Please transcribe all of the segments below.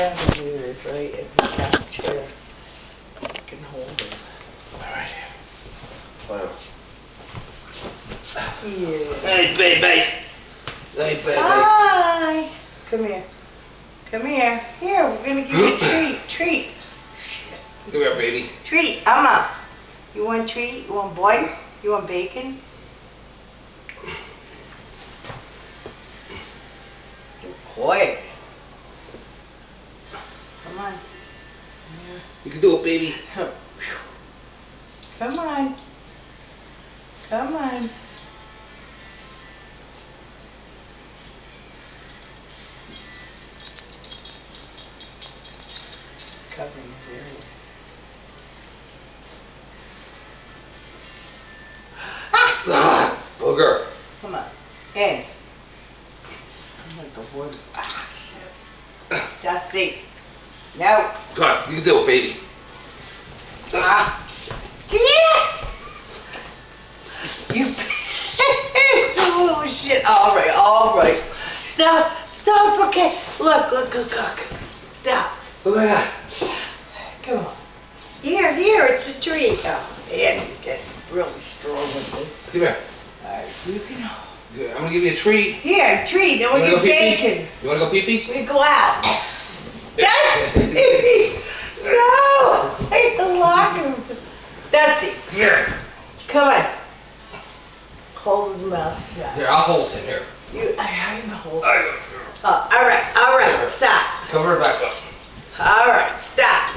have to do this, right? If the couch chair can hold it. Alright. Wow. Yeah. Hey, baby. Hey, baby. Hi. Come here. Come here. Here, we're gonna give you a treat. Treat. Come here, baby. Treat. Emma. You want treat? You want bun? You want bacon? You're quiet. Come on. Yeah. You can do it, baby. Come on. Come on. Covering his ears. Ah, booger. Come on. In. I'm like the wood. Ah, shit. Dusty. No. Come on, you can do it, baby. Ah. Yeah. You. Oh shit. All right. All right. Stop. Stop. Okay. Look. Look. Look. Look. Stop. Look at that. Come on. Here. Here. It's a treat. Oh man, he's getting really strong with this. Come here. All right. You can. I'm gonna give you a treat. Here, treat. Then we You get wanna go pee-pee? bacon. You wanna go pee-pee? We go out. Dusty! No! I can lock him. Dusty, Here. come on. Hold his mouth shut. Here, I'll hold him here. I can hold. There you Oh, all right, stop. go. Cover it back up. All right, stop.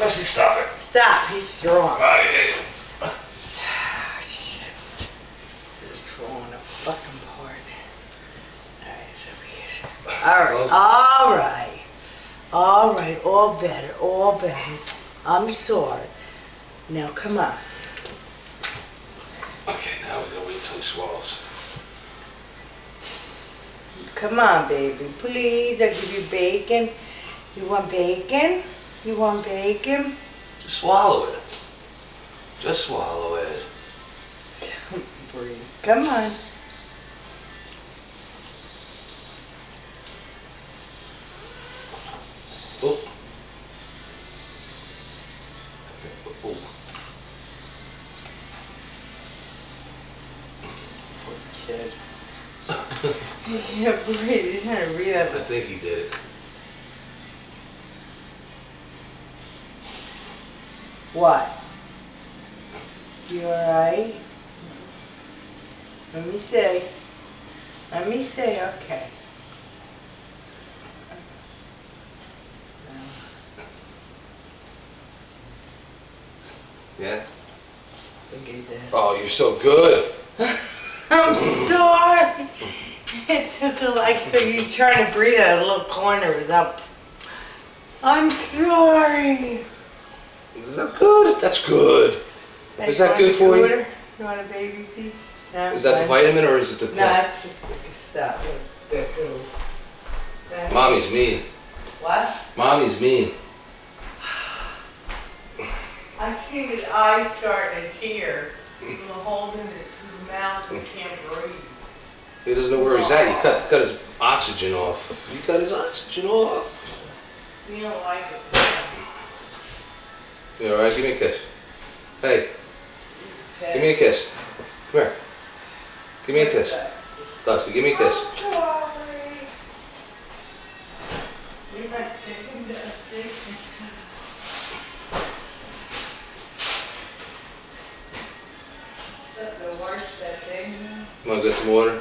Leslie, stop it. Stop, he's strong. Yeah. Ah, shit. It's falling fucking apart. All right, so he's... All right. All right, all better, all better. I'm sorry. Now, come on. Okay, now we're gonna wait till he swallows. Come on, baby, please. I'll give you bacon. You want bacon? You want bacon? Just swallow it. Just swallow it. Breathe. Come on. Oh. Oh. Poor kid. Yeah, breathe. He's trying to breathe out. I think he did it. What? You alright? Let me see. Let me see. Okay. Yeah? I think he did. Oh, you're so good. I'm sorry. It took he's trying to breathe out a little corner is up. I'm sorry. Is that good? That's good. Is that good for you? You want a baby piece? No, Is that the vitamin or is it the pill? No, it's just stuff. Mommy's mean. What? Mommy's mean. I see his eyes starting to tear. He's holding it to his mouth and can't breathe. He doesn't know where he's at. You cut his oxygen off. You cut his oxygen off. You don't like it. You alright? Give me a kiss. Hey, Okay. give me a kiss. Come here. Give me a kiss. Dusty, give me a kiss. I'm sorry. You're not chicken, Dusty. That's the worst that thing. Want to get some water?